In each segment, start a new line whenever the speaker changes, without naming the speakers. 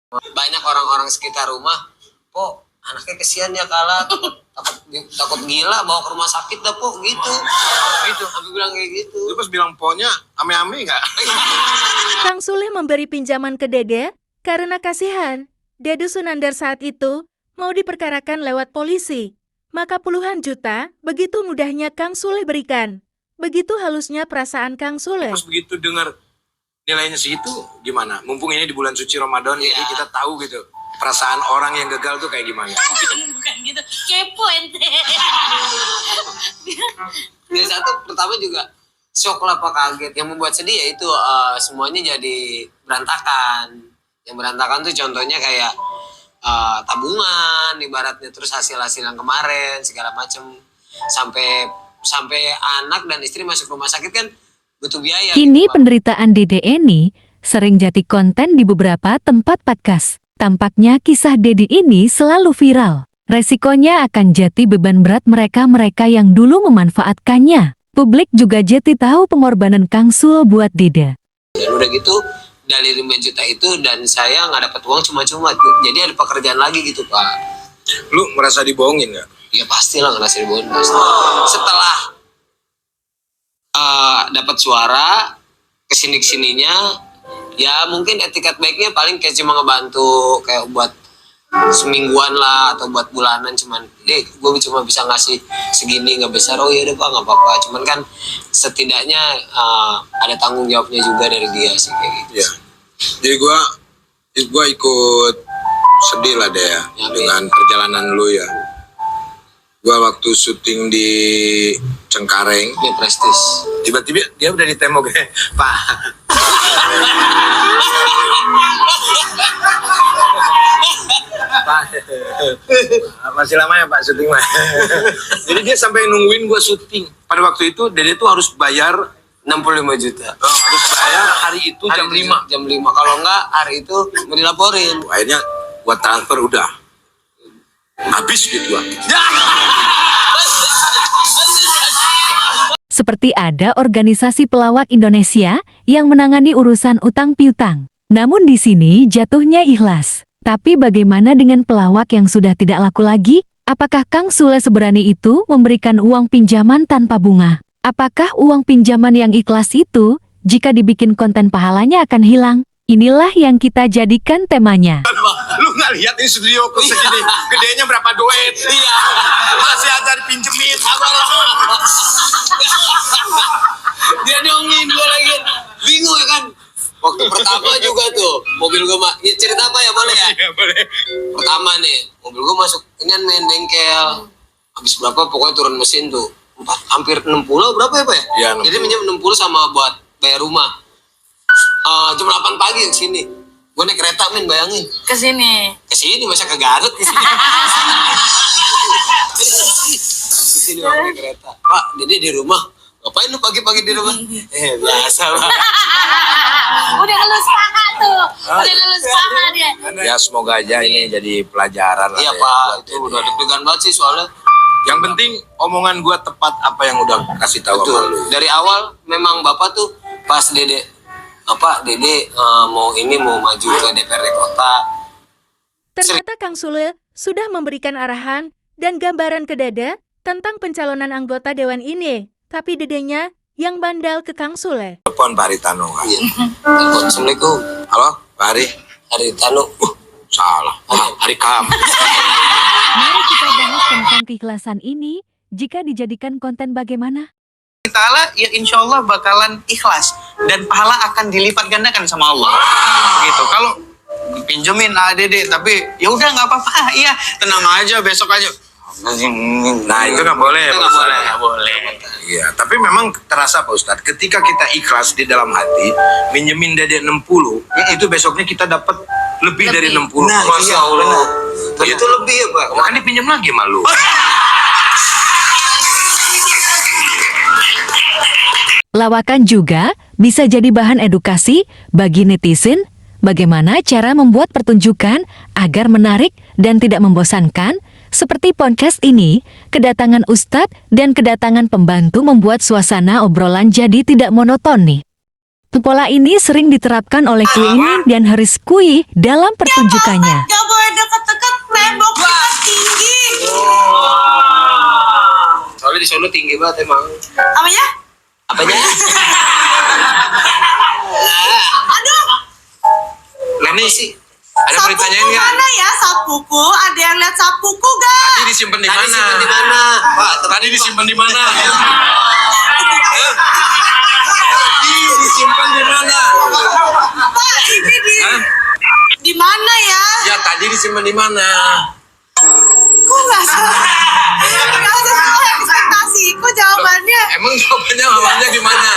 Banyak orang-orang sekitar rumah, "Po, anaknya kesian ya kalah, takut gila bawa ke rumah sakit dah, Po," gitu. Gitu, aku bilang kayak gitu.
Lu pas bilang ponya ame-ame nggak?
Kang Sule memberi pinjaman ke Dede karena kasihan. Dede Sunandar saat itu mau diperkarakan lewat polisi. Maka puluhan juta begitu mudahnya Kang Sule berikan. Begitu halusnya perasaan Kang Sule.
Pas begitu dengar nilainya segitu gimana? Mumpung ini di bulan suci Ramadan, jadi kita tahu gitu perasaan orang yang gagal tuh kayak gimana.
Bukan gitu, kepo ente.
Dia satu pertama juga shock lah, Pak, kaget. Yang membuat sedih ya itu semuanya jadi berantakan. Yang berantakan tuh contohnya kayak tabungan ibaratnya, terus hasil-hasil yang kemarin segala macam, sampai anak dan istri masuk rumah sakit kan butuh biaya.
Kini
gitu, Pak.
penderitaan Dede Eni sering jadi konten di beberapa tempat podcast. Tampaknya kisah Dedi ini selalu viral. Resikonya akan jadi beban berat mereka-mereka yang dulu memanfaatkannya. Publik juga jadi tahu pengorbanan Kang Sul buat Dede.
Dan udah gitu dari 5 juta itu dan saya nggak dapat uang cuma-cuma. Jadi ada pekerjaan lagi gitu, Pak.
Lu merasa dibohongin nggak?
Ya pastilah ngerasa dibohongin. Setelah dapat suara kesini-kesininya, ya mungkin etikat baiknya paling kayak cuma ngebantu kayak buat semingguan lah atau buat bulanan, cuman gue cuma bisa ngasih segini nggak besar. Oh ya udah Pak, nggak apa-apa, cuman kan setidaknya ada tanggung jawabnya juga dari dia sih kayak gitu.
Ya. Jadi gua ikut sedih lah deh ya dengan perjalanan lu ya. Gua waktu syuting di Cengkareng,
Ya prestis.
tiba-tiba dia udah ditembok ya, Pak. Pak, masih lama ya Pak syuting mah. Jadi dia sampai nungguin gua syuting. Pada waktu itu Dede tuh harus bayar
65 juta.
harus bayar hari itu jam 5.
Jam 5. Kalau enggak hari itu mau dilaporin.
Akhirnya gua transfer udah. Habis gitu gua.
Seperti ada organisasi pelawak Indonesia yang menangani urusan utang piutang. Namun di sini jatuhnya ikhlas. Tapi bagaimana dengan pelawak yang sudah tidak laku lagi? Apakah Kang Sule seberani itu memberikan uang pinjaman tanpa bunga? Apakah uang pinjaman yang ikhlas itu, jika dibikin konten pahalanya akan hilang? Inilah yang kita jadikan temanya.
Lu nggak lihat ini studio ku segini gedenya berapa duit? Iya. Masih ada dipinjemin.
Dia dongin gue lagi. Bingung ya kan. Waktu pertama juga tuh mobil gue ya, cerita apa ya boleh ya?
Iya boleh.
Pertama nih mobil gue masuk ini kan main bengkel. Habis berapa pokoknya turun mesin tuh. Hampir 60 berapa ya Pak ya?
Iya, 60.
Jadi minjem 60 sama buat bayar rumah. Jam 8 pagi ke sini. Gue naik kereta bayangin.
Kesini.
Ke sini masa ke Garut ke sini. Ke sini naik kereta. Pak, Dede di rumah. Ngapain lu pagi-pagi di rumah? Biasa Pak.
Udah ngelus paha tuh. Udah ngelus paha dia.
Ya semoga aja ini jadi pelajaran lah
Iya
ya
Pak,
buat
itu
Dede.
udah deg-degan banget sih soalnya.
Yang penting omongan gua tepat apa yang udah kasih tahu sama
Betul.
lu.
Dari awal memang Bapak tuh pas Dede mau maju ke DPRD kota.
Ternyata Kang Sule sudah memberikan arahan dan gambaran ke Dede tentang pencalonan anggota dewan ini. Tapi Dedenya yang bandal ke Kang Sule.
Telepon Pak Haritano.
Iya. Telepon, Assalamualaikum.
Halo Pak Hari.
Haritano.
Salah. Hari Kamis.
Mari kita bahas tentang keikhlasan ini, jika dijadikan konten bagaimana?
Ta'ala ya insya Allah bakalan ikhlas dan pahala akan dilipat gandakan sama Allah gitu. Kalau pinjemin Dede tapi ya udah nggak apa-apa, iya tenang aja besok aja.
Nah itu nggak boleh.
Itu
Pak
nggak
Ustadz.
boleh.
Iya, tapi memang terasa Pak Ustadz, ketika kita ikhlas di dalam hati, minjemin Dede 60, itu besoknya kita dapat lebih dari 60.
Nah,
Masya
iya,
Allah.
benar.
Itu lebih ya Pak.
Makanya pinjam lagi malu.
Lawakan juga bisa jadi bahan edukasi bagi netizen, bagaimana cara membuat pertunjukan agar menarik dan tidak membosankan. Seperti podcast ini, kedatangan Ustadz dan kedatangan pembantu membuat suasana obrolan jadi tidak monoton nih. Pola ini sering diterapkan oleh Queenie dan Haris Kui dalam pertunjukannya.
Gak boleh deket-deket, tembok kita tinggi.
Soalnya di Solo tinggi banget emang.
Apanya?
Apanya?
Aduh,
Lah nih sih, ada mau ditanyain
sapuku
nggak?
mana ya sapuku? Ada yang lihat sapuku gak?
Tadi disimpan di
Tadi
mana?
simpen di mana? Pak,
Tadi disimpan di mana? Tadi disimpan di mana?
Pak, ini
Hah?
di mana ya?
Ya tadi disimpan di mana?
Kok nggak sesuai ekspektasiku jawabannya.
Emang jawabannya gimana?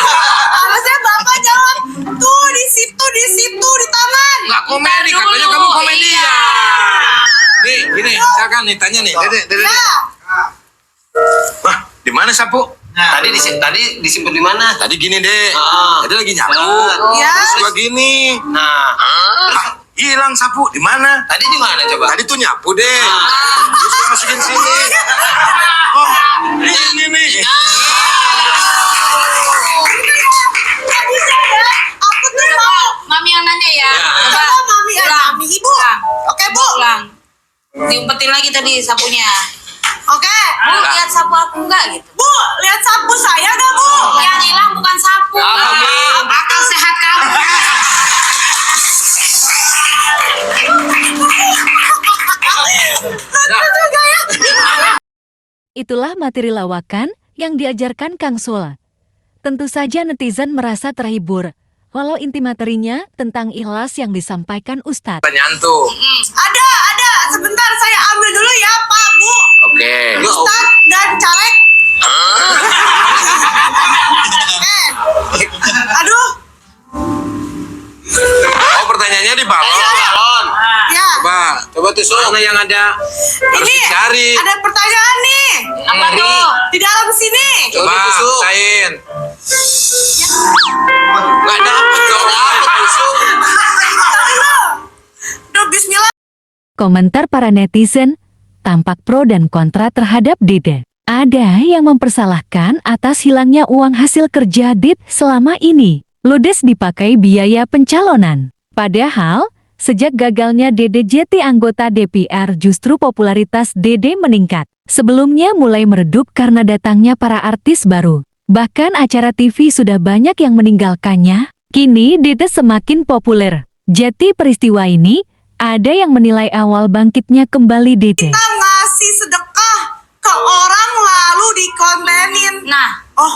Harusnya Bapak jawab tuh di situ, di taman.
Nggak komedi, katanya kamu komedian. Nih, gini, silakan nih tanya nih. Dede.
Ya,
Wah, di mana sapu?
tadi disimpan di mana?
Tadi gini deh.
Ah.
Tadi lagi nyapu.
ya.
Terus gua gini.
Nah,
Hilang sapu di mana?
tadi di mana coba?
Tadi tuh nyapu deh. Terus gua masukin sini. Oh, ini nih.
Tadi saya, aku tuh mau.
Mami yang nanya ya.
Coba mami, mami ibu. Oke bu.
Pulang. Diumpetin lagi tadi sapunya.
Oke.
Bu, lihat sapu aku enggak gitu.
Bu, lihat sapu saya gak bu?
Yang hilang bukan sapu.
Apa, Min?
Akal sehat kamu.
Lucu juga ya.
Itulah materi lawakan yang diajarkan Kang Sul. Tentu saja netizen merasa terhibur, walau inti materinya tentang ikhlas yang disampaikan Ustadz.
Nyantu.
Ada. Sebentar saya ambil dulu ya Pak Bu.
Oke.
Ustaz dan caleg. Aduh.
Oh, pertanyaannya di balon.
Balon.
Ya.
Coba tusuk. Mana yang ada? Harus
Ini
dicari.
ada pertanyaan nih.
Apa tuh?
Di dalam sini.
Coba
tusuk.
rasain. Nggak dapet dong.
Duh, bismillah.
Komentar para netizen tampak pro dan kontra terhadap Dede. Ada yang mempersalahkan atas hilangnya uang hasil kerja Dede selama ini. Ludes dipakai biaya pencalonan. Padahal, sejak gagalnya Dede jadi anggota DPR justru popularitas Dede meningkat. Sebelumnya mulai meredup karena datangnya para artis baru. Bahkan acara TV sudah banyak yang meninggalkannya. Kini Dede semakin populer. Jadi peristiwa ini, ada yang menilai awal bangkitnya kembali Dede.
Kita ngasih sedekah ke orang lalu dikontenin.
Nah,
Oh,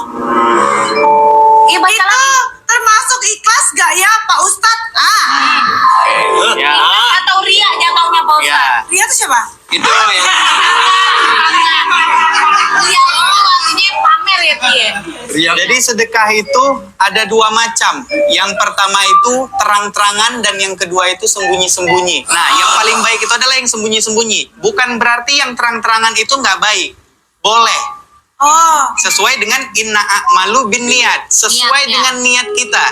iya baca
itu
lagi.
termasuk ikhlas gak ya Pak Ustadz?
Ya.
Atau ria jatuhnya Pak
Ya.
Ustadz.
Ria itu siapa?
Itu yang
Ria itu artinya pamer ya Pi.
Jadi sedekah itu ada dua macam. Yang pertama itu terang-terangan dan yang kedua itu sembunyi-sembunyi. Nah, yang paling baik itu adalah yang sembunyi-sembunyi. Bukan berarti yang terang-terangan itu nggak baik. Boleh.
Oh,
Sesuai dengan inna a'malu bin niat. Sesuai
Niatnya.
dengan niat kita.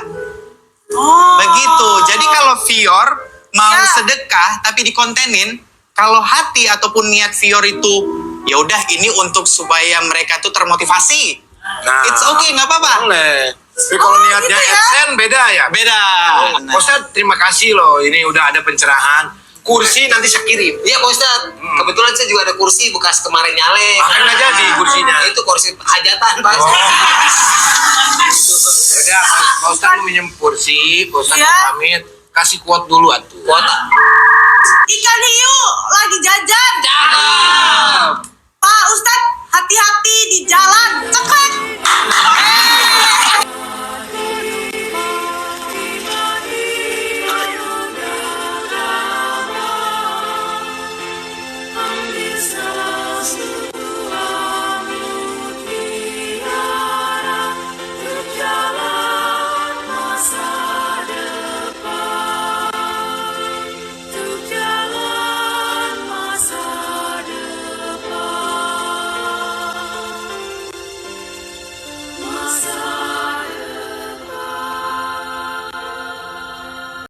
oh.
Begitu. Jadi kalau Vior mau
Ya.
sedekah tapi dikontenin, kalau hati ataupun niat Vior itu ya udah ini untuk supaya mereka tuh termotivasi.
Nah,
It's okay, nggak apa-apa.
boleh. Tapi kalau
Oh,
niatnya
gitu ya?
AdSense beda ya?
Beda. Nah.
Ustadz, terima kasih loh. Ini udah ada pencerahan. Kursi nanti saya kirim.
Iya Pak Ustadz, kebetulan saya juga ada kursi bekas kemarin nyale.
Makanya nggak jadi kursinya.
Itu kursi hajatan Pak.
Oh. Udah, Pak Ustadz mau minjem kursi, Pak Ustadz
Ya.
mau pamit. Kasih quote dulu atuh.
Kuota.
Ikan hiu lagi jajan.